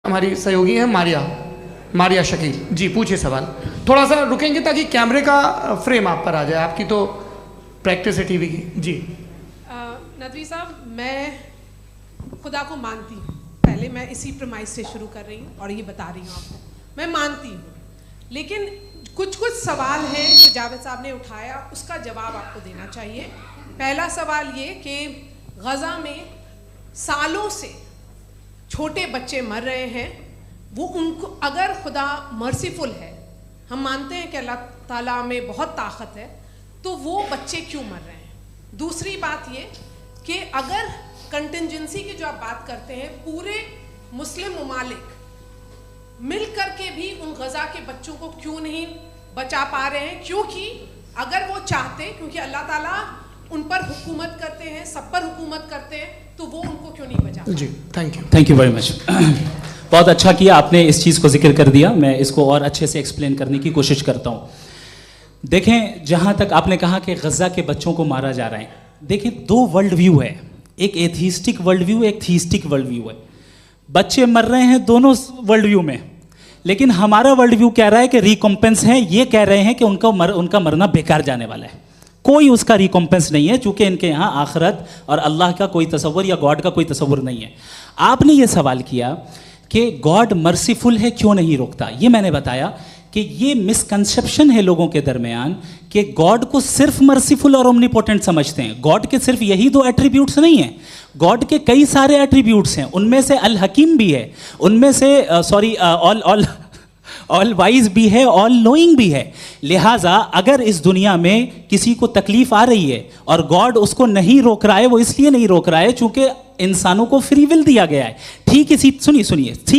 हमारी सहयोगी हैं मारिया शकील जी, पूछिए सवाल। थोड़ा सा रुकेंगे ताकि कैमरे का फ्रेम आप पर आ जाए, आपकी तो प्रैक्टिस है टीवी की। जी नदवी साहब, मैं खुदा को मानती हूँ, पहले मैं इसी प्रमाइस से शुरू कर रही हूँ और ये बता रही हूँ आपको, मैं मानती हूँ, लेकिन कुछ सवाल हैं जो जावेद साहब ने उठाया, उसका जवाब आपको देना चाहिए। पहला सवाल ये कि गज़ा में सालों से छोटे बच्चे मर रहे हैं, वो उनको, अगर खुदा मर्सीफुल है, हम मानते हैं कि अल्लाह ताला में बहुत ताकत है, तो वो बच्चे क्यों मर रहे हैं? दूसरी बात ये कि अगर कंटिजेंसी की जो आप बात करते हैं, पूरे मुस्लिम ममालिक मिल करके भी उन गज़ा के बच्चों को क्यों नहीं बचा पा रहे हैं? क्योंकि अगर वो चाहते, क्योंकि अल्लाह ताला उन पर हुकूमत करते हैं, सब पर हुकूमत करते हैं, तो वो उनको क्यों नहीं बचा? जी थैंक यू वेरी मच। बहुत अच्छा किया आपने इस चीज़ को जिक्र कर दिया, मैं इसको और अच्छे से एक्सप्लेन करने की कोशिश करता हूँ। देखें, जहाँ तक आपने कहा कि गज़ा के बच्चों को मारा जा रहा है, देखिए दो वर्ल्ड व्यू है, एक एथीस्टिक वर्ल्ड व्यू, एक थीस्टिक वर्ल्ड व्यू है। बच्चे मर रहे हैं दोनों वर्ल्ड व्यू में, लेकिन हमारा वर्ल्ड व्यू कह रहा है कि रिकॉम्पेंस है, ये कह रहे हैं कि उनका मरना बेकार जाने वाला है, कोई उसका रिकॉम्पेंस नहीं है, चूंकि इनके यहाँ आखिरत और अल्लाह का कोई तसव्वुर या गॉड का कोई तसव्वुर नहीं है। आपने ये सवाल किया कि गॉड मर्सीफुल है, क्यों नहीं रोकता? ये मैंने बताया कि ये मिसकंसेप्शन है लोगों के दरमियान कि गॉड को सिर्फ मर्सीफुल और ओमनीपोटेंट समझते हैं। गॉड के सिर्फ यही दो एट्रीब्यूट्स नहीं हैं, गॉड के कई सारे एट्रीब्यूट्स हैं, उनमें से अल हकीम भी है, उनमें से ऑल वाइज भी है, ऑल नोइंग भी है। लिहाजा अगर इस दुनिया में किसी को तकलीफ आ रही है और गॉड उसको नहीं रोक रहा है, वो इसलिए नहीं रोक रहा है चूंकि इंसानों को फ्री विल दिया गया है। ठीक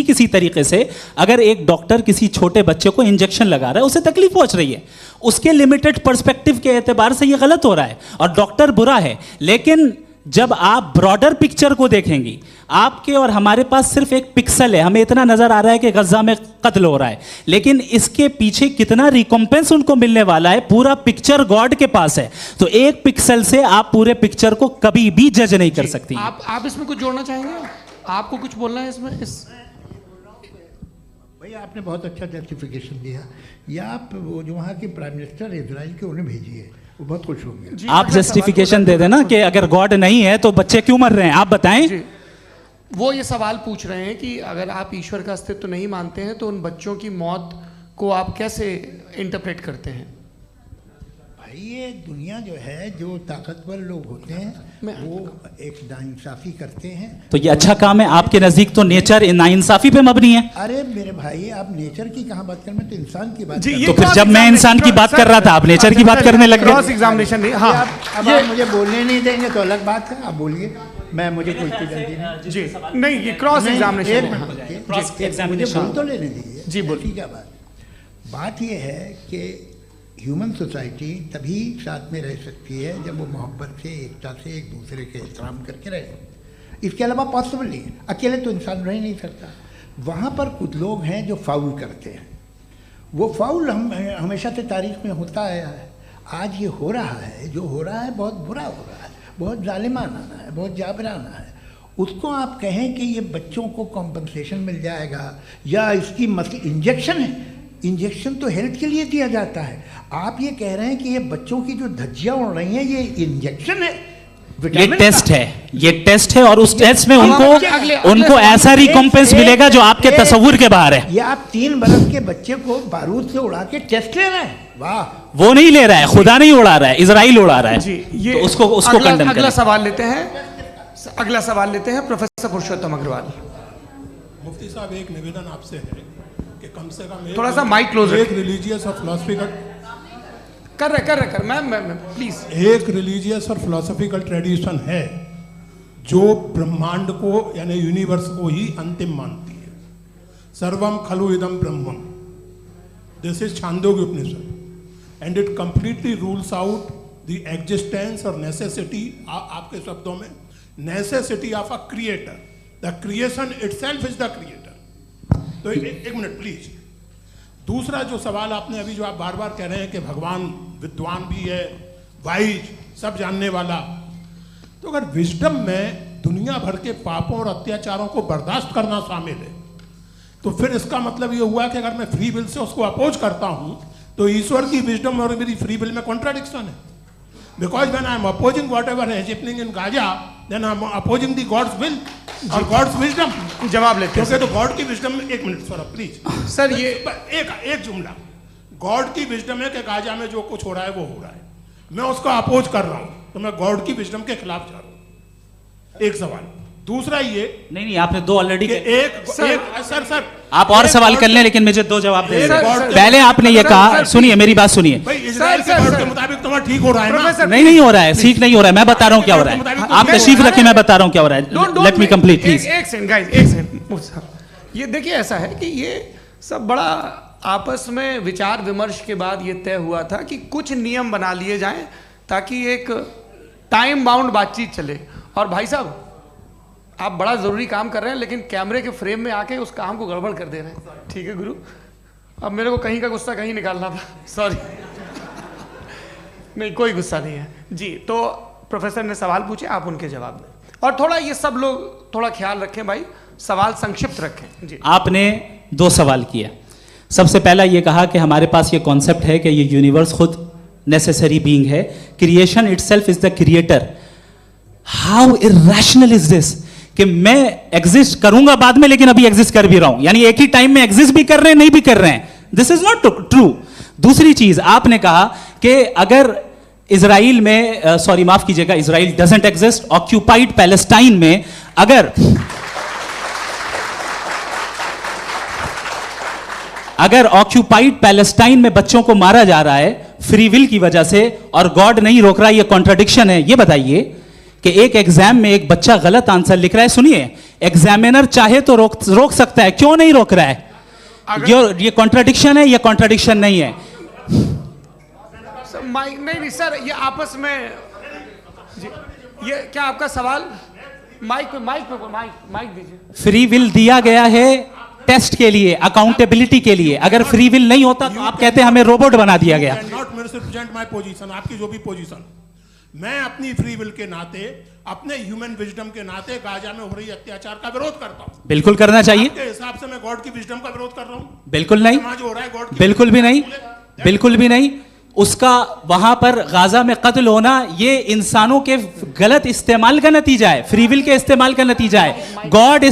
इसी तरीके से अगर एक डॉक्टर किसी छोटे बच्चे को इंजेक्शन लगा रहा है, उसे तकलीफ पहुंच रही है, उसके लिमिटेड पर्सपेक्टिव के एतबार से ये गलत हो रहा है और डॉक्टर बुरा है। लेकिन जब आप ब्रॉडर पिक्चर को देखेंगी, आपके और हमारे पास सिर्फ एक पिक्सल है, हमें इतना नजर आ रहा है कि गज़ा में कत्ल हो रहा है, लेकिन इसके पीछे कितना रिकॉम्पेंस उनको मिलने वाला है, पूरा पिक्चर गॉड के पास है। तो एक पिक्सल से आप पूरे पिक्चर को कभी भी जज नहीं कर सकती। आप इसमें कुछ जोड़ना चाहेंगे? आपको कुछ बोलना है इसमें? भैया आपने बहुत अच्छा जस्टिफिकेशन दिया, या आप वो जो वहाँ के प्राइम मिनिस्टर इजराइल के उन्हें भेजिए, वो बहुत खुश होंगे। आप जस्टिफिकेशन दे देना कि अगर गॉड नहीं है तो बच्चे क्यों मर रहे हैं, आप बताएं। वो ये सवाल पूछ रहे हैं कि अगर आप ईश्वर का अस्तित्व नहीं मानते हैं तो उन बच्चों की मौत को आप कैसे इंटरप्रेट करते हैं? भाई ये दुनिया जो है, जो ताकतवर लोग होते हैं वो एक नाइंसाफ़ी करते हैं। तो ये अच्छा काम है आपके नज़दीक, तो नेचर नाइंसाफ़ी पे मबनी है। अरे मेरे भाई, आप नेचर की कहाँ बात कर रहे हैं, तो इंसान की बात। तो फिर जब मैं इंसान की बात कर रहा था, आप नेचर की बात करने लग गए। क्रॉस एग्जामिनेशन नहीं। हाँ, अब आप मुझे बोलने नहीं देंगे तो अलग बात है, आप बोलिए, मुझे कोई जल्दी नहीं। जी नहीं, ये क्रॉस एग्जामिनेशन मुझे बोल तो लेने दीजिए। जी बोलिए। क्या बात ये है कि ह्यूमन सोसाइटी तभी साथ में रह सकती है जब वो मोहब्बत से, एकता से, एक दूसरे के एहतराम करके रहे। इसके अलावा पॉसिबल नहीं है, अकेले तो इंसान रह नहीं सकता। वहाँ पर कुछ लोग हैं जो फाउल करते हैं, वो फाउल हमेशा से तारीख में होता आया है। आज ये हो रहा है, जो हो रहा है बहुत बुरा हो रहा है, बहुत जालिमाना है, बहुत जाबराना है। उसको आप कहें कि ये बच्चों को कॉम्पनसेशन मिल जाएगा या इसकी इंजेक्शन है, इंजेक्शन तो हेल्थ के लिए दिया जाता है। आप ये कह रहे हैं कि ये बच्चों की जो धज्जियाँ उड़ रही हैं ये इंजेक्शन है, ये टेस्ट है, ये टेस्ट है, और उस टेस्ट में उनको ऐसा रिकॉम्पेंस मिलेगा जो आपके तसव्वुर के बाहर है। ये आप 3 बरस के बच्चे को बारूद से उड़ा के टेस्ट ले रहे हैं? वाह, वो नहीं ले रहा है, खुदा नहीं उड़ा रहा है, इजराइल उड़ा रहा है। जी, ये तो उसको कंडेम करें। अगला सवाल लेते हैं प्रोफेसर पुरुषोत्तम अग्रवाल। मुफ्ती साहब, एक निवेदन आपसे है कि कम से कम थोड़ा सा माइक क्लोज, एक रिलीजियस और फिलॉसफिकल कर मैम प्लीज। एक रिलीजियस और फिलोसॉफिकल ट्रेडिशन है जो ब्रह्मांड को यानी यूनिवर्स को ही अंतिम मानती है। सर्वम खलु इदम ब्रह्मम, this is Chandogya Upanishad, and it completely rules out the existence और नेसेसिटी, आपके शब्दों में necessity of a creator. The creation itself is the creator. तो एक मिनट प्लीज। दूसरा जो सवाल आपने अभी, जो आप बार बार कह रहे हैं कि भगवान विद्वान भी है, वाइज, सब जानने वाला, तो अगर विजडम में दुनिया भर के पापों और अत्याचारों को बर्दाश्त करना शामिल है, तो फिर इसका मतलब ये हुआ कि अगर मैं फ्री विल से उसको अपोज करता हूं तो ईश्वर की विजडम और मेरी फ्री विल में कॉन्ट्राडिक्शन है. Because when I am opposing whatever is happening in Gaza, then I am opposing the God's will और गॉड्स विजडम. जवाब लेते हैं क्योंकि तो गॉड की विजडम में, एक मिनट सर प्लीज सर, ये एक जुमला. गॉड की विजडम है कि गाजा में जो कुछ हो रहा है वो हो रहा है, मैं उसका अपोज कर रहा हूं, तो मैं गॉड की विजडम के खिलाफ जा रहा हूं. एक सवाल. दूसरा ये नहीं आपने दो ऑलरेडी. सर आप और सवाल कर लें, लेकिन मुझे दो जवाब दे. सर, पहले आपने ये कहा, सुनिए मेरी बात सुनिए. भाई इजराइल के गॉड के मुताबिक तुम्हारा ठीक हो रहा है ना? नहीं हो रहा है, ठीक नहीं हो रहा है. मैं बता रहा हूँ क्या हो रहा है. आप तशरीफ रखिए, मैं बता रहा हूँ क्या हो रहा है. Let me complete please. एक सेकंड गाइस, एक सेकंड. ये देखिए, ऐसा है कि ये सब बड़ा आपस में विचार विमर्श के बाद ये तय हुआ था कि कुछ नियम बना लिए जाएं ताकि एक टाइम बाउंड बातचीत चले. और भाई साहब, आप बड़ा ज़रूरी काम कर रहे हैं, लेकिन कैमरे के फ्रेम में आके उस काम को गड़बड़ कर दे रहे हैं. ठीक है गुरु, अब मेरे को कहीं का गुस्सा कहीं निकालना था, सॉरी. नहीं, कोई गुस्सा नहीं है जी. तो प्रोफेसर ने सवाल पूछे, आप उनके जवाब दें. और थोड़ा ये सब लोग थोड़ा ख्याल रखें भाई, सवाल संक्षिप्त रखें जी. आपने दो सवाल किया. सबसे पहला ये कहा कि हमारे पास ये कॉन्सेप्ट है कि ये यूनिवर्स खुद नेसेसरी बीइंग है. Creation itself is the creator. How irrational is this कि मैं एग्जिस्ट करूंगा बाद में, लेकिन अभी एग्जिस्ट कर भी रहा हूं. यानी एक ही टाइम में एग्जिस्ट भी कर रहे हैं, नहीं भी कर रहे हैं. This is not true. दूसरी चीज आपने कहा कि अगर इजराइल में, सॉरी माफ कीजिएगा, Israel doesn't exist. Occupied Palestine में अगर ऑक्यूपाइड पैलेस्टाइन में बच्चों को मारा जा रहा है फ्री विल की वजह से और गॉड नहीं रोक रहा, ये कॉन्ट्रडिक्शन है. ये बताइए कि एक एग्जाम में एक बच्चा गलत आंसर लिख रहा है. सुनिए, एग्जामिनर चाहे तो रोक सकता है, क्यों नहीं रोक रहा है? ये कॉन्ट्रडिक्शन है, ये कॉन्ट्रडिक्शन नहीं है. माइक नहीं सर, ये आपस में जी, ये क्या आपका सवाल? माइक दीजिए. फ्री विल दिया गया है टेस्ट के लिए, अकाउंटेबिलिटी के लिए. अगर फ्री विल नहीं होता तो आप कहते हैं हमें रोबोट बना दिया गया. Not misrepresent my position. आपकी जो भी पोजीशन, मैं अपनी फ्री विल के नाते, अपने ह्यूमन विजडम के नाते गाजा में हो रही अत्याचार का विरोध करता हूं. बिल्कुल करना चाहिए. आपके हिसाब से मैं गॉड की विजडम का विरोध कर रहा हूं? बिल्कुल नहीं, जो हो रहा है गॉड की, बिल्कुल भी नहीं, बिल्कुल भी नहीं. उसका वहां पर गाजा में कत्ल होना ये इंसानों के गलत इस्तेमाल का नतीजा है, फ्री विल के इस्तेमाल का नतीजा है. गॉड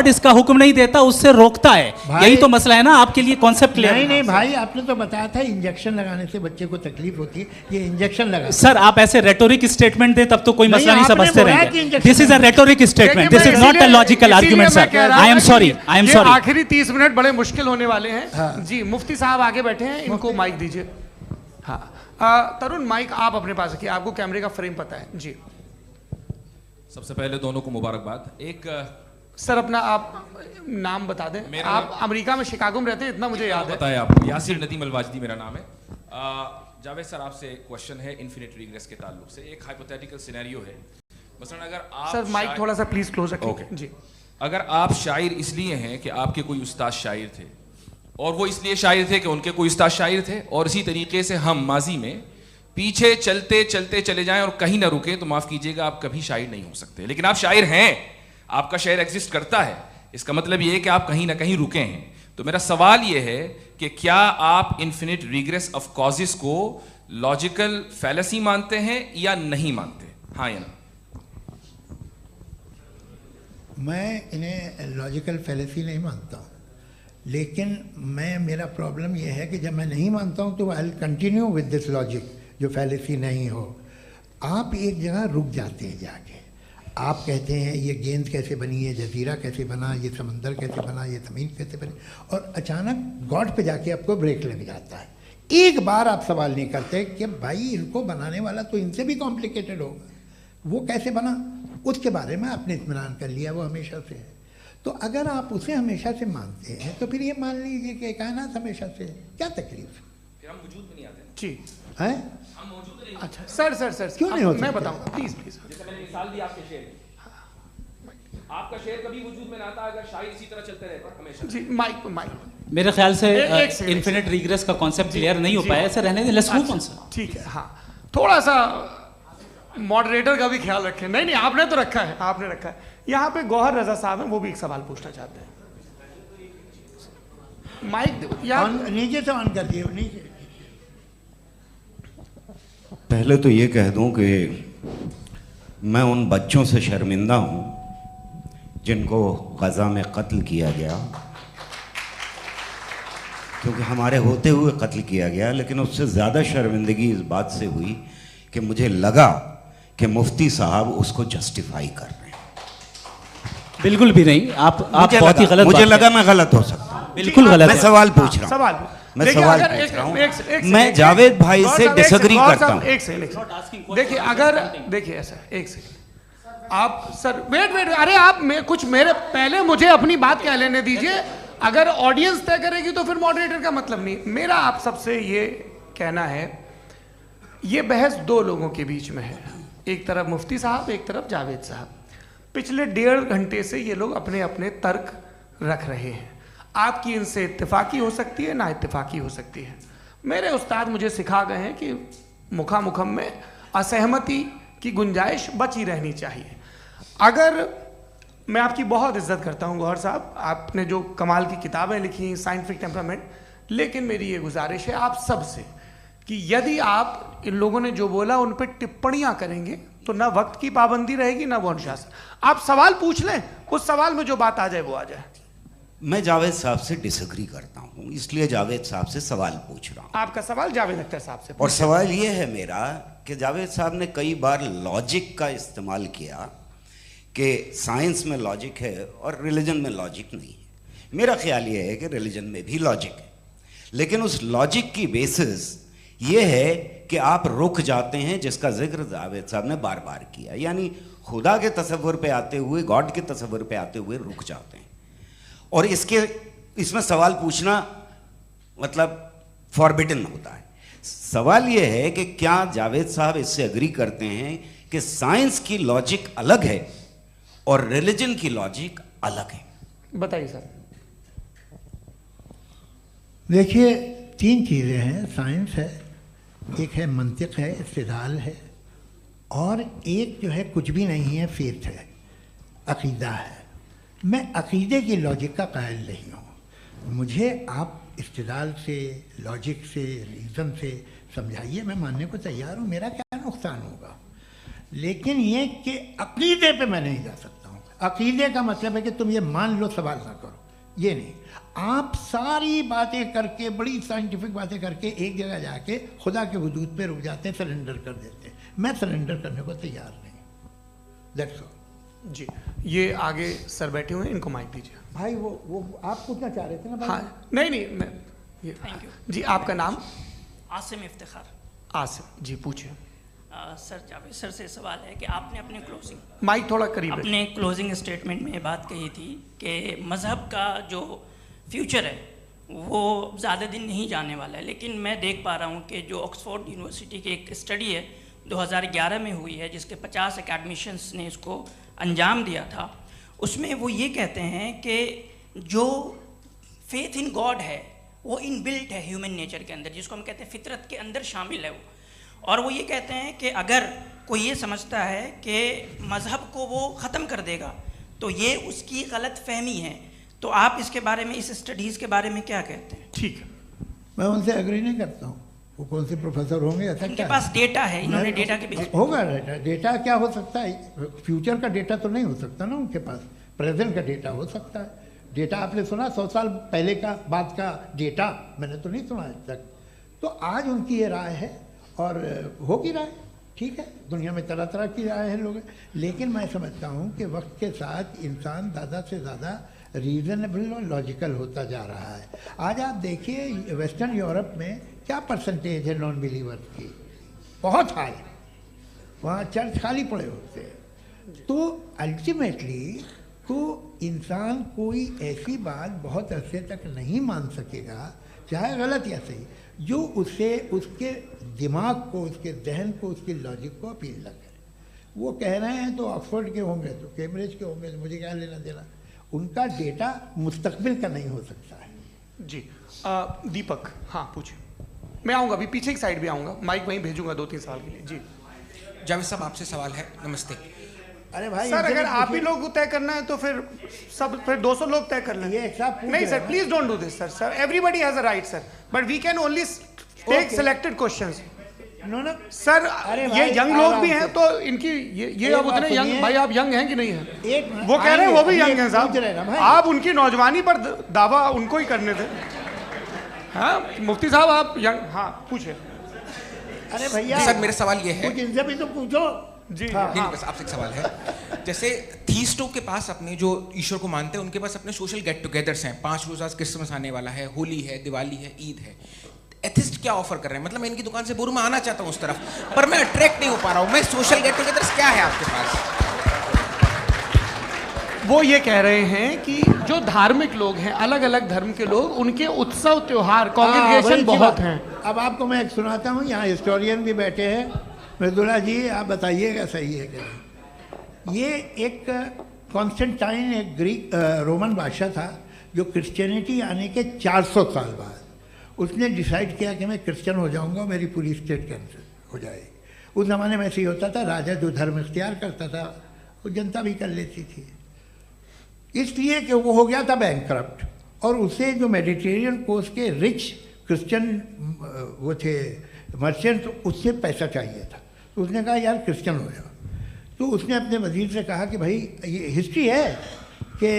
इसका हुक्म नहीं देता, उससे रोकता है. यही तो मसला है ना. आपके लिए कॉन्सेप्ट क्लियर नहीं नहीं भाई, आपने तो बताया था इंजेक्शन लगाने से बच्चे को तकलीफ होती है. ये इंजेक्शन लगा. सर आप ऐसे रेटोरिक स्टेटमेंट दे तब तो कोई मसला नहीं समझते रहेंगे. This is a rhetoric statement, this is not a logical argument sir. I am sorry. आखिरी 30 मिनट बड़े मुश्किल होने वाले हैं जी. मुफ्ती साहब आगे बैठे हैं, इनको माइक दीजिए. हाँ, तरुण माइक आप अपने पास रखिए, आपको कैमरे का फ्रेम पता है जी. सबसे पहले दोनों को मुबारकबाद. एक सर अपना आप नाम बता दें. आप अमेरिका में शिकागो में रहते हैं, इतना मुझे याद है. बताया आपको. यासिर नदीम अलवाजदी मेरा नाम है. जावेद सर, आपसे एक क्वेश्चन है इन्फिनिट रिग्रेस के ताल्लुक से. एक हाइपोथेटिकल सिनेरियो है. मसलन अगर आप सर माइक थोड़ा सा प्लीज क्लोज रखिए जी. अगर आप शायर इसलिए हैं कि आपके कोई उस्ताद शायर थे, और वो इसलिए शायर थे कि उनके कोई उस्ताद शायर थे, और इसी तरीके से हम माजी में पीछे चलते चलते चले जाएं और कहीं ना रुके, तो माफ कीजिएगा आप कभी शायर नहीं हो सकते. लेकिन आप शायर हैं, आपका शायर एग्जिस्ट करता है, इसका मतलब ये है कि आप कहीं ना कहीं रुके हैं. तो मेरा सवाल ये है कि क्या आप इन्फिनिट रिग्रेस ऑफ कॉजेस को लॉजिकल फैलेसी मानते हैं या नहीं मानते? हाँ या ना? मैं इन्हें लॉजिकल फैलेसी नहीं मानता हूँ, लेकिन मेरा प्रॉब्लम यह है कि जब मैं नहीं मानता हूँ तो I will continue with this logic जो फैलेसी नहीं हो. आप एक जगह रुक जाते हैं जाके, आप कहते हैं ये गेंद कैसे बनी, ये जजीरा कैसे बना, ये समंदर कैसे बना, ये ज़मीन कैसे बनी, और अचानक गॉड पे जाके आपको ब्रेक लग जाता है. एक बार आप सवाल नहीं करते कि भाई इनको बनाने वाला तो इनसे भी कॉम्प्लिकेटेड होगा, वो कैसे बना, उसके बारे में आपने इत्मीनान कर लिया, वो हमेशा से है. तो अगर आप उसे हमेशा से मानते हैं तो फिर ये मान लीजिए कि कायनात हमेशा से है, क्या तकलीफ? फिर हम वजूद में नहीं आते जी. हैं? हम मौजूद नहीं. अच्छा सर क्यों नहीं होता? मैं बताऊंगा प्लीज. जैसे मैंने मिसाल दी आपके शेर, आपका शेर कभी वजूद में ना आता अगर शायर इसी तरह चलते रहते हमेशा जी. माइक मेरे ख्याल से एक सेकंड, इन्फिनिट रिग्रेस का कॉन्सेप्ट क्लियर नहीं हो पाया. ऐसा रहने दें, लेट्स मूव ऑन सर. ठीक है. हाँ, थोड़ा सा मॉडरेटर का भी ख्याल रखें. नहीं आपने तो रखा है, आपने रखा है. यहाँ पे गौहर रजा साहब हैं, वो भी एक सवाल पूछना चाहते हैं. माइक यार नीचे से ऑन कर दिए, नीचे। पहले तो ये कह दूं कि मैं उन बच्चों से शर्मिंदा हूं जिनको गज़ा में कत्ल किया गया, क्योंकि हमारे होते हुए कत्ल किया गया। लेकिन उससे ज़्यादा शर्मिंदगी इस बात से हुई कि मुझे लगा कि मुफ्ती साहब उसको जस्टिफाई कर रहे हैं। बिल्कुल भी नहीं, आप बहुत ही गलत मुझे बात लगा मैं गलत हो सकता हूं। बिल्कुल गलत मैं है। सवाल पूछ रहा हूं, सवाल मैं देखिए, सवाल अगर पूछ रहा हूं। एक मैं जावेद भाई से डिसएग्री करता हूं। एक सेकंड देखिए, अगर देखिए ऐसा, एक सेकंड आप सर वेट, अरे आप कुछ मेरे पहले मुझे अपनी बात कह लेने दीजिए। अगर ऑडियंस तय करेगी तो फिर मॉडरेटर का मतलब नहीं। मेरा आप सबसे ये कहना है, ये बहस दो लोगों के बीच में है, एक तरफ मुफ्ती साहब, एक तरफ जावेद साहब। पिछले 1.5 घंटे से ये लोग अपने अपने तर्क रख रहे हैं। आपकी इनसे इत्तेफाकी हो सकती है, ना इत्तेफाकी हो सकती है। मेरे उस्ताद मुझे सिखा गए हैं कि मुखामुखम में असहमति की गुंजाइश बची रहनी चाहिए। अगर मैं आपकी बहुत इज्जत करता हूं गौहर साहब, आपने जो कमाल की किताबें लिखी, साइंटिफिक टेम्परामेंट, लेकिन मेरी ये गुजारिश है आप सबसे कि यदि आप इन लोगों ने जो बोला उन पर टिप्पणियां करेंगे तो ना वक्त की पाबंदी रहेगी, ना वो अनुशासन। आप सवाल पूछ लें, उस सवाल में जो बात आ जाए वो आ जाए। मैं जावेद साहब से डिसएग्री करता हूं, इसलिए जावेद साहब से सवाल पूछ रहा हूं। आपका सवाल जावेद अख्तर साहब से। और सवाल ये है मेरा कि जावेद साहब ने कई बार लॉजिक का इस्तेमाल किया कि साइंस में लॉजिक है और रिलीजन में लॉजिक नहीं है। मेरा ख्याल ये है कि रिलीजन में भी लॉजिक है, लेकिन उस लॉजिक की बेसिस ये है कि आप रुक जाते हैं, जिसका जिक्र जावेद साहब ने बार बार किया, यानी खुदा के तसव्वुर पे आते हुए, गॉड के तसव्वुर पे आते हुए रुक जाते हैं। और इसमें सवाल पूछना मतलब फॉरबिडन होता है। सवाल ये है कि क्या जावेद साहब इससे एग्री करते हैं कि साइंस की लॉजिक अलग है और रिलीजन की लॉजिक अलग है? बताइए सर। देखिए, 3 चीज़ें हैं, साइंस है, एक है मंतिक है, इस्तिदलाल है, और एक जो है कुछ भी नहीं है, फेथ है, अकीदा है। मैं अकीदे की लॉजिक का कायल नहीं हूँ। मुझे आप इस्तिदलाल से, लॉजिक से, रीज़न से समझाइए, मैं मानने को तैयार हूँ, मेरा क्या नुकसान होगा। लेकिन ये कि अकीदे पे मैं नहीं जा सकता हूँ। अकीदे का मतलब है कि तुम ये मान लो, सवाल ना करो, ये नहीं। आप सारी बातें करके, बड़ी साइंटिफिक बातें करके एक जगह जाके खुदा के हुदूद पे रुक जाते हैं, सरेंडर कर देते हैं। मैं सरेंडर करने को तैयार नहीं। That's all. जी, ये आगे सर बैठे हुए हैं, इनको माइक दीजिए। भाई वो आप पूछना चाह रहे थे ना भाई? हाँ, नहीं मैं ये थैंक यू जी। आपका नाम? आसिम इफ्तिखार। आसिम जी, पूछिए। सर, जावेद सर से सवाल है कि आपने अपने क्लोजिंग माइक थोड़ा करीब रखिए। अपने क्लोजिंग स्टेटमेंट में ये बात कही थी कि मज़हब का जो फ्यूचर है वो ज़्यादा दिन नहीं जाने वाला है। लेकिन मैं देख पा रहा हूँ कि जो ऑक्सफोर्ड यूनिवर्सिटी की एक स्टडी है 2011 में हुई है, जिसके 50 एकेडमिशियंस ने इसको अंजाम दिया था, उसमें वो ये कहते हैं कि जो फेथ इन गॉड है वो इनबिल्ट है ह्यूमन नेचर के अंदर, जिसको हम कहते हैं फितरत के अंदर शामिल है वो। और वो ये कहते हैं कि अगर कोई ये समझता है कि मज़हब को वो ख़त्म कर देगा तो ये उसकी गलत फहमी है। तो आप इसके बारे में, इस स्टडीज़ के बारे में क्या कहते हैं? ठीक है, मैं उनसे एग्री नहीं करता हूँ। वो कौन से प्रोफेसर होंगे? ऐसा उनके क्या पास डेटा है, इन्होंने डेटा के बेस होगा। डेटा क्या हो सकता है? फ्यूचर का डेटा तो नहीं हो सकता ना उनके पास, प्रेजेंट का डेटा हो सकता है। डेटा आपने सुना 100 साल पहले का बाद का डेटा? मैंने तो नहीं सुना आज तक। तो आज उनकी ये राय है और होगी राय, ठीक है। दुनिया में तरह तरह की राय है लोग, लेकिन मैं समझता हूँ कि वक्त के साथ इंसान ज़्यादा से ज़्यादा रीज़नेबल और लॉजिकल होता जा रहा है। आज आप देखिए वेस्टर्न यूरोप में क्या परसेंटेज है नॉन बिलीवर्स की, बहुत हाई। वहाँ चर्च खाली पड़े होते हैं। तो अल्टीमेटली तो इंसान कोई ऐसी बात बहुत अरसे तक नहीं मान सकेगा, चाहे गलत या सही, जो उसे, उसके दिमाग को, उसके जहन को, उसकी लॉजिक को अपील न करे। वो कह रहे हैं तो ऑक्सफोर्ड के होंगे तो कैम्ब्रिज के होंगे, तो मुझे क्या लेना देना। उनका डेटा मुस्तकबिल का नहीं हो सकता है। जी दीपक, हाँ पूछिए। मैं आऊँगा अभी, पीछे की साइड भी आऊँगा, माइक वहीं भेजूंगा 2-3 सवाल के लिए। जी जावेद साहब, आपसे सवाल है। नमस्ते। अरे भाई सर अगर आप ही लोग को तय करना है तो फिर 200 लोग तय कर लें। ये एक साहब पूछ नहीं रहे सर, हैं। Please don't do this sir. Sir everybody has a right sir, but we can only take Okay. Selected questions. No no sir अरे ये भाई, यंग लोग आराम भी से। हैं तो इनकी ये एक अब बात उतने यंग, सुनिए। भाई आप यंग हैं कि नहीं हैं? एक मिनट, वो कह रहे हैं वो भी आएंगे, यंग हैं पूछ रहे हैं ना साहब, भाई। आप उनकी नौजवानी पर दावा उनको ही करने थे। हाँ मुफ्ती साहब आप यंग, हाँ पूछे। अरे भैया सर मेरा सवाल ये है, कुछ इनसे भी तो पूछो। जी हाँ। नहीं बस आपसे एक सवाल है। जैसे थीस्टों के पास अपने जो ईश्वर को मानते हैं उनके पास अपने सोशल गेट टुगेदर्स हैं, 5 रोज़ा क्रिसमस आने वाला है, होली है, दिवाली है, ईद है। एथिस्ट क्या ऑफर कर रहे हैं? मतलब मैं इनकी दुकान से बोलूं मैं आना चाहता हूं उस तरफ, पर मैं अट्रैक्ट नहीं हो पा रहा हूं। मैं सोशल गेट टुगेदर्स क्या है आपके पास? वो ये कह रहे हैं कि जो धार्मिक लोग हैं, अलग अलग धर्म के लोग, उनके उत्सव त्योहार कॉन्ग्रीगेशन वही बहुत बात। हैं। अब आपको मैं एक सुनाता हूँ, यहाँ हिस्टोरियन भी बैठे हैं। मृदुला जी आप बताइएगा सही है कि नहीं। ये एक कॉन्स्टेंटाइन एक ग्रीक रोमन बादशाह था जो क्रिश्चियनिटी आने के 400 साल बाद उसने डिसाइड किया कि मैं क्रिश्चियन हो जाऊंगा, मेरी पूरी स्टेट कैंसिल हो जाएगी। उस ज़माने में ऐसे ही होता था, राजा जो धर्म इख्तियार करता था वो जनता भी कर लेती थी, इसलिए कि वो हो गया था बैंकक्रप्ट। और उसे जो मेडिटेरियन कोस्ट के रिच क्रिश्चियन वो थे मर्चेंट, उससे पैसा चाहिए था। तो उसने कहा यार क्रिश्चियन हो जाओ। तो उसने अपने वजीर से कहा कि भाई ये हिस्ट्री है कि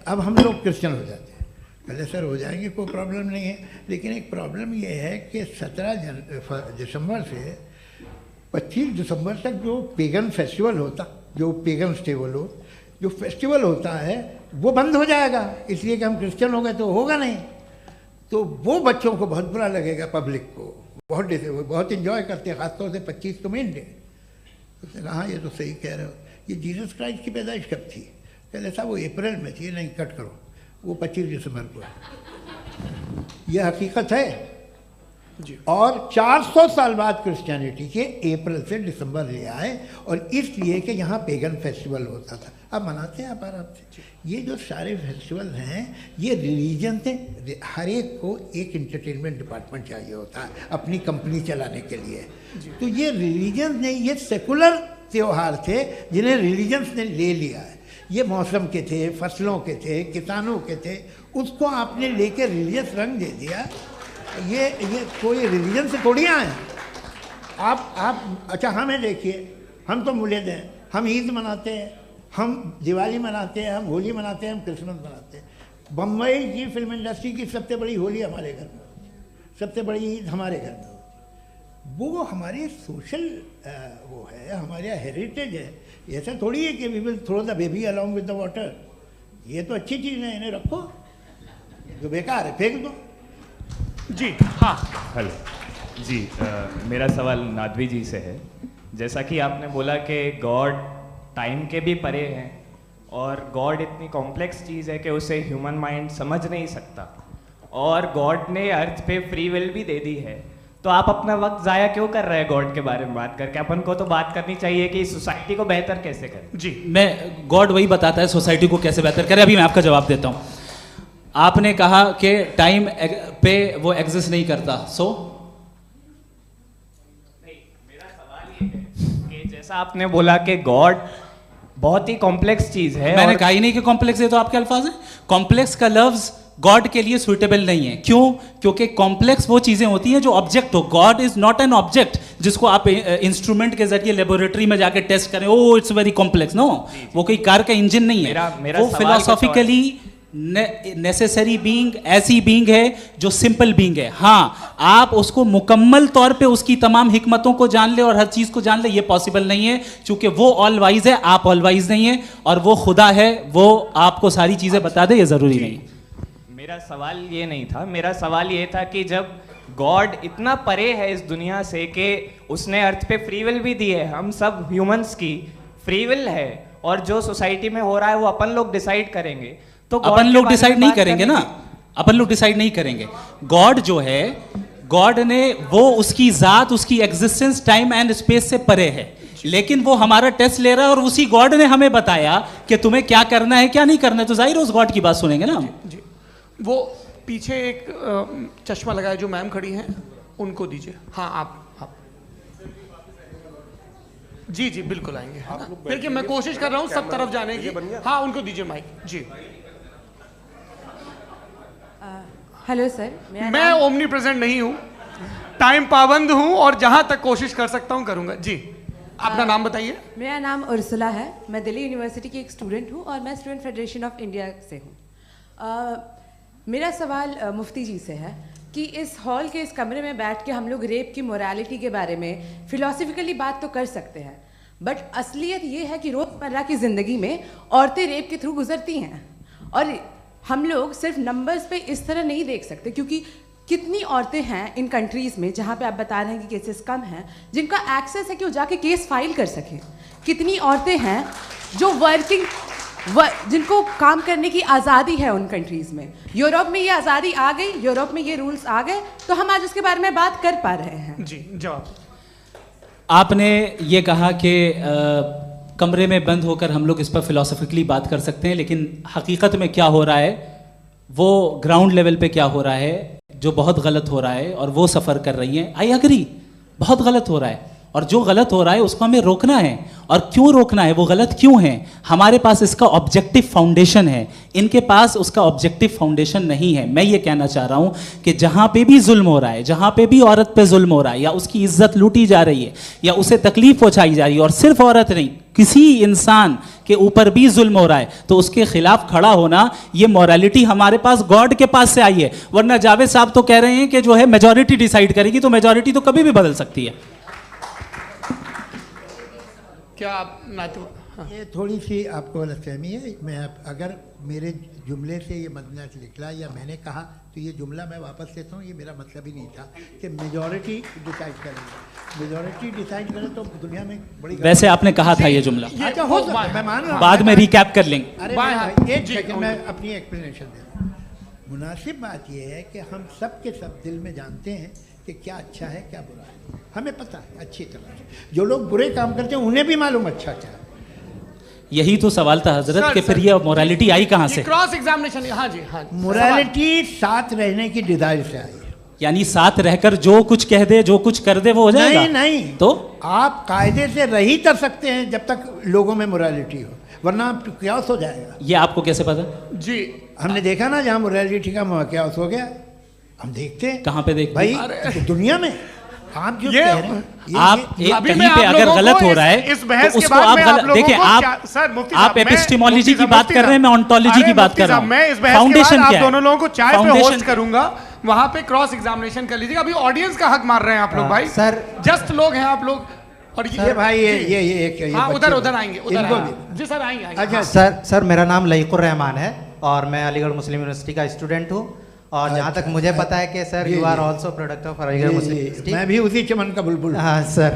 अब हम लोग क्रिश्चियन हो जाते हैं। पहले सर हो जाएंगे, कोई प्रॉब्लम नहीं है, लेकिन एक प्रॉब्लम ये है कि 17 दिसंबर से 25 दिसंबर तक जो पेगन फेस्टिवल होता, जो पेगन थे वो लोग, जो फेस्टिवल होता है वो बंद हो जाएगा, इसलिए कि हम क्रिश्चियन हो गए तो होगा नहीं। तो वो बच्चों को बहुत बुरा लगेगा, पब्लिक को बहुत इन्जॉय करते हैं, खासतौर से 25 को मेन डे। उसने कहा हाँ ये तो सही कह रहे हो। ये जीसस क्राइस्ट की पैदाइश कब थी? पहले साहब वो अप्रैल में थी। नहीं कट करो, वो 25 दिसंबर को है। ये हकीकत है जी। और 400 साल बाद क्रिश्चियनिटी के अप्रैल से दिसंबर ले आए, और इसलिए कि यहाँ पेगन फेस्टिवल होता था। अब मनाते हैं आप आराम से। ये जो सारे फेस्टिवल हैं ये रिलीजन से, हर एक को एक इंटरटेनमेंट डिपार्टमेंट चाहिए होता है अपनी कंपनी चलाने के लिए। तो ये रिलीजन ने, ये सेकुलर त्यौहार थे जिन्हें रिलीजन्स ने ले लिया है। ये मौसम के थे, फसलों के थे, किसानों के थे, उसको आपने लेके रिलीजियस रंग दे दिया। ये कोई रिलीजन से थोड़ी आए आप। अच्छा हमें देखिए, हम तो मुल्द हैं, हम ईद मनाते हैं, हम दिवाली मनाते हैं, हम होली मनाते हैं, हम क्रिसमस मनाते हैं। बम्बई की फिल्म इंडस्ट्री की सबसे बड़ी होली हमारे घर में होती है, सबसे बड़ी ईद हमारे घर में होती है। वो हमारी सोशल वो है, हमारा हेरिटेज है। ऐसा थोड़ी है कि we will throw the baby along with the water. ये तो अच्छी चीज़ है, इन्हें रखो, जो बेकार है फेंक दो। जी हाँ हेलो जी, मेरा सवाल नादवी जी से है। जैसा कि आपने बोला कि गॉड टाइम के भी परे हैं और गॉड इतनी कॉम्प्लेक्स चीज़ है कि उसे ह्यूमन माइंड समझ नहीं सकता, और गॉड ने अर्थ पे फ्री विल भी दे दी है, तो आप अपना वक्त ज़ाया क्यों कर रहे हैं गॉड के बारे में बात करके? अपन को तो बात करनी चाहिए कि सोसाइटी को बेहतर कैसे करें। जी, मैं गॉड वही बताता है सोसाइटी को कैसे बेहतर करे। अभी मैं आपका जवाब देता हूँ। आपने कहा कि टाइम पे वो एग्जिस्ट नहीं करता, सो मेरा सवाल ये है कि जैसा आपने बोला कि गॉड बहुत ही कॉम्प्लेक्स चीज़ है, मैंने और कहा ही नहीं कि कॉम्प्लेक्स है, तो आपके अल्फाज हैं। कॉम्प्लेक्स का लफ्ज गॉड के लिए सुइटेबल नहीं है। क्यों? क्योंकि कॉम्प्लेक्स वो चीजें होती हैं जो ऑब्जेक्ट हो। God is not an object जिसको आप इंस्ट्रूमेंट के जरिए लेबोरेटरी में जाके टेस्ट करें, oh it's very complex. No, वो कोई कार का इंजन नहीं है। मेरा वो फिलोसॉफिकली नेसेसरी बीइंग ऐसी बीइंग है जो सिंपल बीइंग है। हाँ, आप उसको मुकम्मल तौर पे उसकी तमाम हिकमतों को जान ले और हर चीज को जान ले, ये पॉसिबल नहीं है, क्योंकि वो ऑल वाइज है, आप ऑल वाइज नहीं है, और वो खुदा है, वो आपको सारी चीजें बता दे, ये जरूरी नहीं। मेरा सवाल ये नहीं था, मेरा सवाल ये था कि जब गॉड इतना परे है इस दुनिया से कि उसने अर्थ पे फ्री विल भी दी है, हम सब ह्यूमंस की फ्री विल है, और जो सोसाइटी में हो रहा है वो अपन लोग डिसाइड करेंगे, तो अपन लोग डिसाइड नहीं करेंगे ना, अपन लोग डिसाइड नहीं करेंगे। गॉड जो है, गॉड ने वो उसकी जात, उसकी एग्जिस्टेंस टाइम एंड स्पेस से परे है, लेकिन वो हमारा टेस्ट ले रहा है, और उसी गॉड ने हमें बताया कि तुम्हें क्या करना है क्या नहीं करना है, तो जाहिर उस गॉड की बात सुनेंगे ना। जी, वो पीछे एक चश्मा लगाए जो मैम खड़ी हैं, उनको दीजिए। हाँ आप जी जी बिल्कुल आएंगे, है ना? देखिए मैं कोशिश कर रहा हूँ सब तरफ जाने की। हाँ उनको दीजिए माइक जी। हेलो सर, मैं ओमनी प्रेजेंट नहीं हूँ, टाइम पाबंद हूँ और जहाँ तक कोशिश कर सकता हूँ करूँगा जी। अपना नाम बताइए। मेरा नाम उर्सुला है, मैं दिल्ली यूनिवर्सिटी की एक स्टूडेंट हूँ और मैं स्टूडेंट फेडरेशन ऑफ इंडिया से हूँ। मेरा सवाल मुफ्ती जी से है कि इस हॉल के इस कमरे में बैठ के हम लोग रेप की मोरालिटी के बारे में फिलोसफिकली बात तो कर सकते हैं, बट असलियत ये है कि रोज़मर्रा की ज़िंदगी में औरतें रेप के थ्रू गुजरती हैं और हम लोग सिर्फ नंबर्स पे इस तरह नहीं देख सकते, क्योंकि कितनी औरतें हैं इन कंट्रीज़ में जहाँ पे आप बता रहे हैं कि केसेस कम हैं, जिनका एक्सेस है कि वो जाके केस फाइल कर सकें। कितनी औरतें हैं जो जिनको काम करने की आज़ादी है उन कंट्रीज़ में। यूरोप में ये आज़ादी आ गई, यूरोप में ये रूल्स आ गए, तो हम आज उसके बारे में बात कर पा रहे हैं। जी जवाब। आपने ये कहा कि कमरे में बंद होकर हम लोग इस पर फिलोसफिकली बात कर सकते हैं, लेकिन हकीकत में क्या हो रहा है, वो ग्राउंड लेवल पे क्या हो रहा है, जो बहुत गलत हो रहा है और वो सफ़र कर रही हैं। आई एग्री, बहुत गलत हो रहा है और जो गलत हो रहा है उसको हमें रोकना है। और क्यों रोकना है, वो गलत क्यों है, हमारे पास इसका ऑब्जेक्टिव फाउंडेशन है, इनके पास उसका ऑब्जेक्टिव फाउंडेशन नहीं है। मैं ये कहना चाह रहा हूँ कि जहाँ पे भी जुल्म हो रहा है, जहाँ पे भी औरत पे जुल्म हो रहा है या उसकी इज्जत लूटी जा रही है या उसे तकलीफ पहुँचाई जा रही है, और सिर्फ औरत नहीं किसी इंसान के ऊपर भी जुल्म हो रहा है, तो उसके खिलाफ खड़ा होना, ये मॉरलिटी हमारे पास गॉड के पास से आई है। वरना जावेद साहब तो कह रहे हैं कि जो है मेजॉरिटी डिसाइड करेगी, तो मेजॉरिटी तो कभी भी बदल सकती है। क्या आप हाँ। ये थोड़ी सी आपको गलतफहमी है। मैं अगर मेरे जुमले से ये मदना निकला या मैंने कहा तो ये जुमला मैं वापस लेता हूँ, ये मेरा मतलब ही नहीं था कि मेजॉरिटी डिसाइड करेंगे। मेजॉरिटी डिसाइड करे तो दुनिया में बड़ी, वैसे आपने कहा था ये जुमला। अच्छा हो सकता है, मैं मान रहा हूँ, बाद में रिकैप कर लेंगे। अरे एक सेकंड मैं अपनी एक्सप्लेनेशन दे रहा हूँ। मुनासिब बात यह है कि हम सब के सब दिल में जानते हैं कि क्या अच्छा है क्या बुरा है, हमें पता है अच्छी तरह से। जो लोग बुरे काम करते हैं उन्हें भी मालूम अच्छा क्या है। यही तो सवाल था हजरत कि फिर ये मोरालिटी आई कहाँ से? Cross examination. हाँ जी हाँ। मोरालिटी साथ रहने की डिजायर से आई है, यानी साथ रहकर जो कुछ कह दे जो कुछ कर दे वो हो जाएगा? नहीं नहीं, तो आप कायदे से रह ही कर सकते हैं जब तक लोगों में मोरालिटी हो, वरना क्यास हो जाएगा। ये आपको कैसे पता? जी हमने देखा ना, जहाँ मोरालिटी का क्यास हो गया, हम देखते हैं। कहाँ पे देखते भाई? दुनिया में। आप जो कह रहे हैं, आप कहीं पे अगर गलत हो रहा है इस बहस तो के उसको बाद आप में गलत देखिए। आप एपिस्टेमोलॉजी की बात कर रहे हैं, मैं ऑन्टोलॉजी की बात कर रहा हूं। मैं इस बहस फाउंडेशन के बाद क्या आप दोनों लोगों को चाय पे फाउंडेशन होस्ट करूंगा, वहां पे क्रॉस एग्जामिनेशन कर लीजिएगा। अभी ऑडियंस का हक मार रहे हैं आप लोग भाई। सर जस्ट लोग हैं आप लोग। और ये भाई ये हाँ उधर आएंगे, उधर जी सर आएंगे। अच्छा सर मेरा नाम लईकुर रहमान है और मैं अलीगढ़ मुस्लिम यूनिवर्सिटी का स्टूडेंट हूँ। और जहाँ तक मुझे पता है कि sir you are also product of Aligarh Muslim University. मैं भी उसी चमन का बुलबुल। हाँ सर,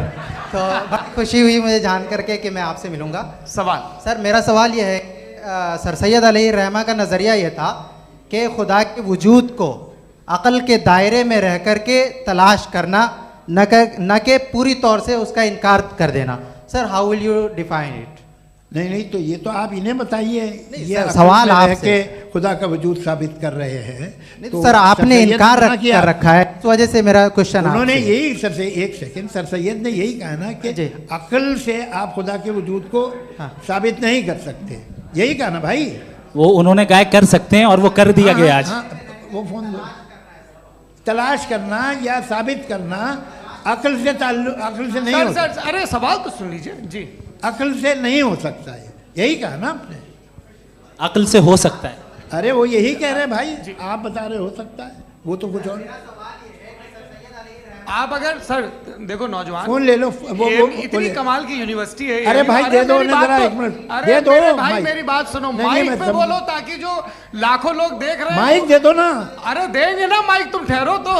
तो बहुत खुशी हुई मुझे जान करके कि मैं आपसे मिलूंगा। सवाल सर, मेरा सवाल यह है, सर सैयद अलैहि रहमा का नज़रिया ये था कि खुदा के वजूद को अक़ल के दायरे में रह कर के तलाश करना, न कि पूरी तौर से उसका इनकार कर देना। Sir how will you define it? नहीं तो ये तो आप इन्हें बताइए। ये सवाल आपसे खुदा का वजूद साबित कर रहे हैं तो सर आपने इनकार कर रखा है, इस वजह से मेरा क्वेश्चन उन्होंने यही सर से एक सेकंड सर सैयद ने यही कहा ना कि अक्ल से आप खुदा के वजूद को साबित नहीं कर सकते, यही कहा ना भाई। वो उन्होंने कहा कर सकते हैं और वो कर दिया गया आज। वो फोन तलाश करना या साबित करना अक्ल से नहीं हो सकता। अरे सवाल तो सुन लीजिए जी। अक्ल से नहीं हो सकता है, यही कहा ना आपने। अक्ल से हो सकता है, अरे वो यही कह रहे हैं भाई, आप बता रहे हो सकता है, वो तो कुछ और। आप अगर सर देखो नौजवान फोन ले लो, वो इतनी कमाल की यूनिवर्सिटी है। अरे भाई दे दो ना जरा, एक मिनट दे दो भाई, मेरी बात सुनो, माइक पे बोलो ताकि जो लाखों लोग देख रहे हैं। माइक दे दो ना। अरे देंगे ना माइक, तुम ठहरो तो।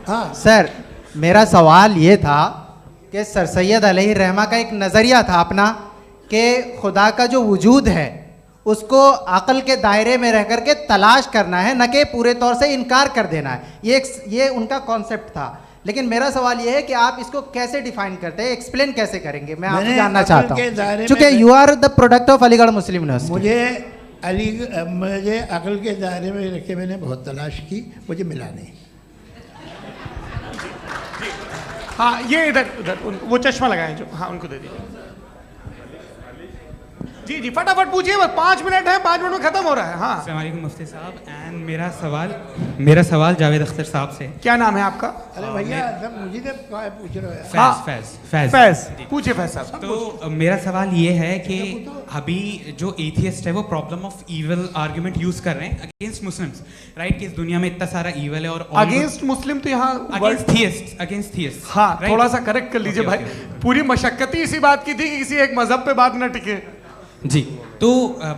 हाँ सर, मेरा सवाल ये था कि सर सैयद अलैहि रहमा का एक नज़रिया था अपना कि खुदा का जो वजूद है उसको अक़ल के दायरे में रह करके तलाश करना है, न कि पूरे तौर से इनकार कर देना है। ये उनका कॉन्सेप्ट था। लेकिन मेरा सवाल ये है कि आप इसको कैसे डिफाइन करते हैं, एक्सप्लेन कैसे करेंगे? मैं आपसे जानना चाहता हूँ, क्योंकि you are the product of Aligarh Muslim University. मुझे अक़ल के दायरे में रख के मैंने बहुत तलाश की, मुझे मिला नहीं। हाँ ये इधर उधर वो चश्मा लगाए जो, हाँ उनको दे दीजिए। जी जी फटाफट पूछिए, बस 5 मिनट है, 5 मिनट में खत्म हो रहा है। हाँ अस्सलाम वालेकुम मुफ्ती साहब। एंड मेरा सवाल जावेद अख्तर साहब से। क्या नाम है आपका? अरे भैया सब मुझे तो पूछ रहे हो। फैज पूछिए फैज साहब। तो मेरा सवाल ये है कि अभी जो एथियस्ट है वो problem of evil argument use कर रहे हैं अगेंस्ट मुस्लिम्स, राइट? कि इस दुनिया में इतना सारा इविल है और अगेंस्ट मुस्लिम तो यहाँ अगेंस्ट थियस्ट। हाँ थोड़ा सा करेक्ट कर लीजिए भाई, पूरी मशक्कत ही इसी बात की थी कि किसी एक मजहब पे बात न टिके। जी, तो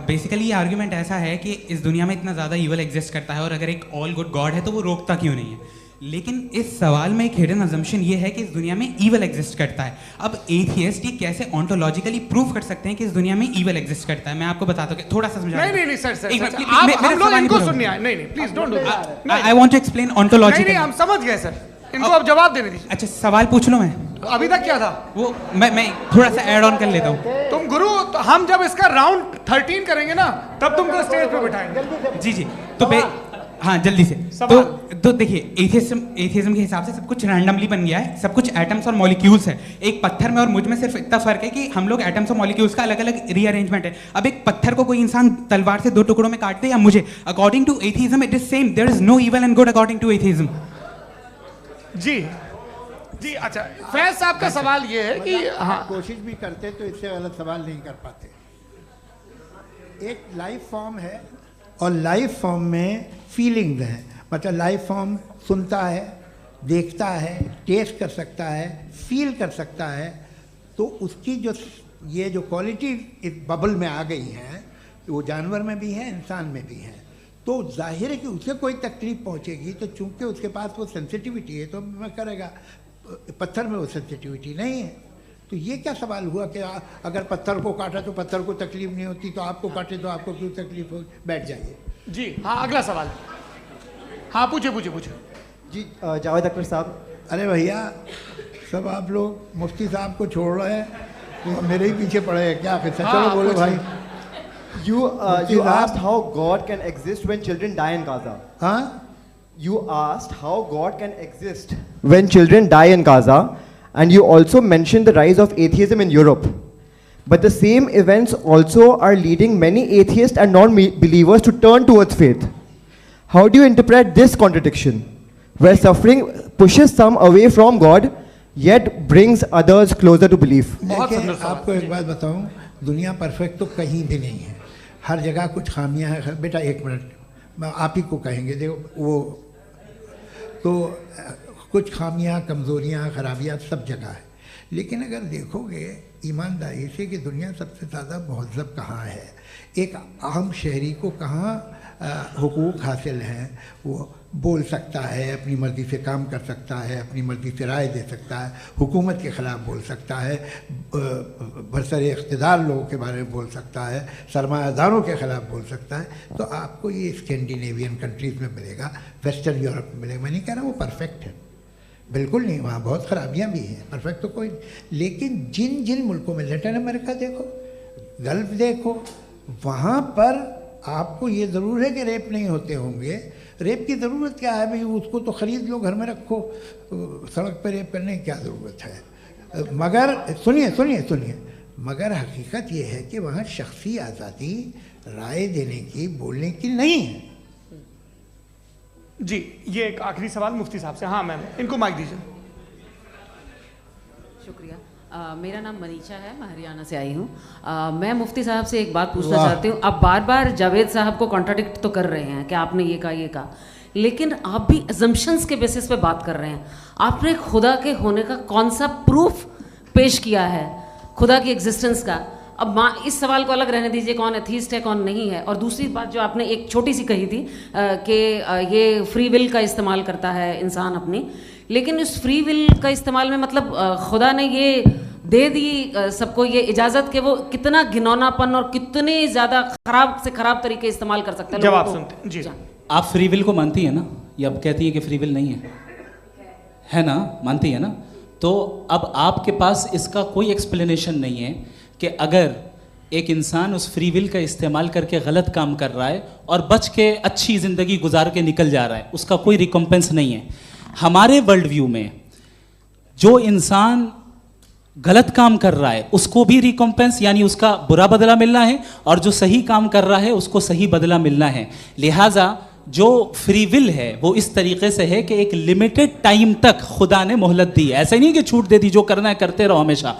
बेसिकली ये आर्ग्यूमेंट ऐसा है कि इस दुनिया में इतना ज़्यादा ईवल एग्जिस्ट करता है और अगर एक ऑल गुड गॉड है तो वो रोकता क्यों नहीं है? लेकिन इस सवाल में एक हिडन अजम्पशन ये है कि इस दुनिया में ईवल एग्जिस्ट करता है। अब एथियस्ट ये कैसे ऑन्टोलॉजिकली प्रूव कर सकते हैं कि इस दुनिया में ईवल एग्जिस्ट करता है? मैं आपको बताता हूँ, थोड़ा सा समझा। नहीं सर हम लोग इनको सुनिए। नहीं please don't do that. I want to explain ontologically. नहीं हम समझ गए सर, इनको अब जवाब देने दीजिए। अच्छा सवाल पूछ लो। मैं अभी तक क्या था वो मैं थोड़ा सा ऐड ऑन कर लेता हूँ। तुम गुरु, तो हम जब इसका राउंड 13 करेंगे ना तब तुमको स्टेज पे बिठाएंगे। जी तो हाँ जल्दी से। तो देखिए एथियज्म के हिसाब से सब कुछ रैंडमली बन गया है, सब कुछ एटम्स और मॉलिक्यूल्स है। एक पत्थर में और मुझ में सिर्फ इतना फर्क है कि हम लोग एटम्स और मॉलिक्यूल्स का अलग अलग रीअरेंजमेंट है। अब एक पत्थर को कोई इंसान तलवार से 2 टुकड़ों में काट दे या मुझे, according to atheism it is same. There is no evil and good according to atheism. जी अच्छा फैज साहब का सवाल ये है कि हाँ कोशिश भी करते तो इससे गलत सवाल नहीं कर पाते। एक लाइफ फॉर्म है और लाइफ फॉर्म में फीलिंग्स हैं, मतलब लाइफ फॉर्म सुनता है, देखता है, टेस्ट कर सकता है, फील कर सकता है। तो उसकी जो ये जो क्वालिटी इस बबल में आ गई हैं वो जानवर में भी है, इंसान में भी है। तो जाहिर है कि उसे कोई तकलीफ पहुंचेगी, तो चूंकि उसके पास वो सेंसिटिविटी है तो मैं करेगा। पत्थर में वो सेंसिटिविटी नहीं है। तो ये क्या सवाल हुआ कि अगर पत्थर को काटा तो पत्थर को तकलीफ नहीं होती, तो आपको काटे तो आपको क्यों तकलीफ हो? बैठ जाइए। जी हाँ अगला सवाल। हाँ पूछे जी जावेद अख्तर साहब। अरे भैया सब आप लोग मुफ्ती साहब को छोड़ रहे हैं, मेरे ही पीछे पड़े हैं क्या? फिर चलो बोलो भाई। You asked how God can exist when children die in Gaza. Huh? You asked how God can exist when children die in Gaza, and you also mentioned the rise of atheism in Europe. But the same events also are leading many atheists and non-believers to turn towards faith. How do you interpret this contradiction, where suffering pushes some away from God, yet brings others closer to belief? देखिए आपको एक बात बताऊं, दुनिया perfect तो कहीं भी नहीं है, हर जगह कुछ खामियां हैं। बेटा एक मिनट आप ही को कहेंगे, देखो वो तो कुछ खामियां, कमज़ोरियां, खराबियां सब जगह है। लेकिन अगर देखोगे ईमानदारी से कि दुनिया सबसे ज़्यादा महज़ब कहाँ है, एक आम शहरी को कहाँ हुकूक हासिल हैं, वो बोल सकता है, अपनी मर्ज़ी से काम कर सकता है, अपनी मर्ज़ी से राय दे सकता है, हुकूमत के ख़िलाफ़ बोल सकता है, बरसरे इक़्तिदार लोगों के बारे में बोल सकता है, सरमायादारों के ख़िलाफ़ बोल सकता है। तो आपको ये स्कैंडिनेवियन कंट्रीज़ में मिलेगा, वेस्टर्न यूरोप में मिलेगा। मैं नहीं कह रहा वो परफेक्ट है, बिल्कुल नहीं, वहाँ बहुत ख़राबियाँ भी हैं, परफेक्ट तो कोई नहीं। लेकिन जिन जिन मुल्कों में, लैटिन अमेरिका देखो, गल्फ़ देखो, वहाँ पर आपको ये ज़रूर है कि रेप नहीं होते होंगे। रेप की ज़रूरत क्या है भाई? उसको तो ख़रीद लो, घर में रखो, सड़क पर रेप करने की क्या ज़रूरत है? मगर सुनिए, मगर हकीकत ये है कि वहाँ शख्सी आज़ादी राय देने की, बोलने की नहीं है। जी ये एक आखिरी सवाल मुफ्ती साहब से। हाँ मैम इनको माइक दीजिए। शुक्रिया। मेरा नाम मनीषा है, मैं हरियाणा से आई हूँ। मैं मुफ्ती साहब से एक बात पूछना चाहती हूँ। आप बार बार जावेद साहब को कॉन्ट्राडिक्ट तो कर रहे हैं कि आपने ये कहा, लेकिन आप भी अजम्पशंस के बेसिस पे बात कर रहे हैं। आपने खुदा के होने का कौन सा प्रूफ पेश किया है, खुदा की एग्जिस्टेंस का? अब इस सवाल को अलग रहने दीजिए, कौन एथीस्ट है कौन नहीं है। और दूसरी बात जो आपने एक छोटी सी कही थी कि ये फ्री विल का इस्तेमाल करता है इंसान अपनी, लेकिन इस फ्री विल का इस्तेमाल में मतलब खुदा ने ये दे दी सबको ये इजाज़त कि वो कितना घिनौनापन और कितने ज़्यादा ख़राब से ख़राब तरीके इस्तेमाल कर सकते हैं। जवाब सुनते जी। आप फ्री विल को मानती है ना, या अब कहती है कि फ्री विल नहीं है ना? मानती है ना? तो अब आपके पास इसका कोई एक्सप्लेनेशन नहीं है कि अगर एक इंसान उस फ्री विल का इस्तेमाल करके गलत काम कर रहा है और बच के अच्छी ज़िंदगी गुजार के निकल जा रहा है, उसका कोई रिकम्पेंस नहीं है। हमारे वर्ल्ड व्यू में जो इंसान गलत काम कर रहा है उसको भी रिकॉम्पेंस यानी उसका बुरा बदला मिलना है, और जो सही काम कर रहा है उसको सही बदला मिलना है। लिहाजा जो फ्री विल है वो इस तरीके से है कि एक लिमिटेड टाइम तक खुदा ने मोहलत दी है। ऐसा नहीं कि छूट दे दी, जो करना है करते रहो हमेशा।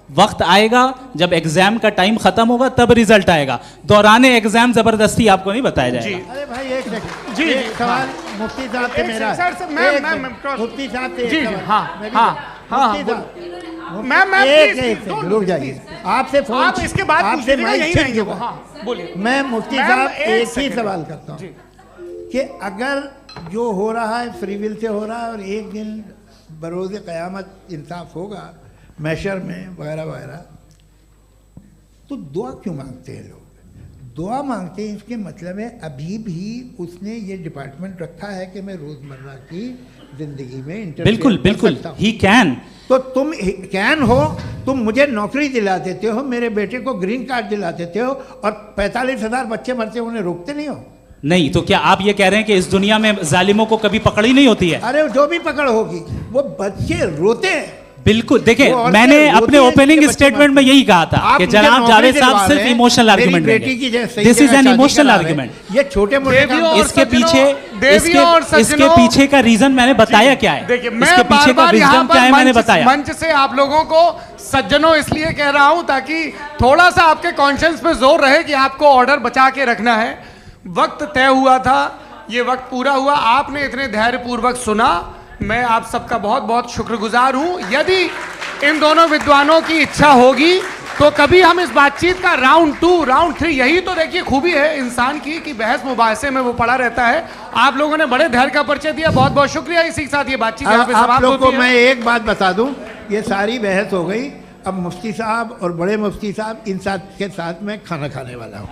वक्त आएगा जब एग्जाम का टाइम खत्म होगा तब रिजल्ट आएगा, दौराने एग्जाम जबरदस्ती आपको नहीं बताया जाएगा। अरे भाई एक सेकंड, जी, एक सवाल मुफ्ती साहब से मेरा, मुफ्ती साहब से एक सवाल, रुक जाइए, आपसे फोन, आप इसके बाद आपसे यही रहेंगे वो। हाँ, बोलिए। मैं मुफ्ती साहब एक ही सवाल करता हूँ कि अगर जो हो रहा है फ्री विल से हो रहा है और एक दिन बरोज़ क़यामत इंसाफ होगा मैशर में वगैरह वगैरह, तो दुआ क्यों मांगते हैं लोग? दुआ मांगते हैं इसके मतलब है अभी भी उसने ये डिपार्टमेंट रखा है कि मैं रोज़मर्रा की ज़िंदगी में बिल्कुल बिल्कुल ही कैन। तो तुम कैन हो, तुम मुझे नौकरी दिला देते हो, मेरे बेटे को ग्रीन कार्ड दिला देते हो, और 45,000 बच्चे मरते उन्हें रोकते नहीं हो। नहीं तो क्या आप ये कह रहे हैं कि इस दुनिया में जालिमों को कभी पकड़ ही नहीं होती है? अरे जो भी पकड़ होगी वो बच्चे रोते हैं। बिल्कुल, देखिए मैंने अपने ओपनिंग स्टेटमेंट में यही कहा था कि जनाब जावेद साहब सिर्फ इमोशनल आर्गुमेंट देंगे। This is an emotional argument. ये छोटे मोटे इसके पीछे का रीजन मैंने बताया क्या है, इसके पीछे का रीजन क्या है मैंने बताया। मंच से आप लोगों को सज्जनों इसलिए कह रहा हूं ताकि थोड़ा सा आपके कॉन्शियंस पे जोर रहे कि आपको ऑर्डर बचा के रखना है। वक्त तय हुआ था, ये वक्त पूरा हुआ, आपने इतने धैर्यपूर्वक सुना, मैं आप सबका बहुत बहुत शुक्रगुजार हूं। यदि इन दोनों विद्वानों की इच्छा होगी तो कभी हम इस बातचीत का राउंड 2, राउंड 3, यही तो देखिए खूबी है इंसान की कि बहस मुबाहसे में वो पड़ा रहता है। आप लोगों ने बड़े धैर्य का परिचय दिया, बहुत बहुत शुक्रिया। इसी के साथ ये बातचीत यहाँ पे समाप्त होती है। आप लोग को मैं एक बात बता दूं, ये सारी बहस हो गई, अब मुफ्ती साहब और बड़े मुफ्ती साहब इन साथ के साथ मैं खाना खाने वाला हूँ।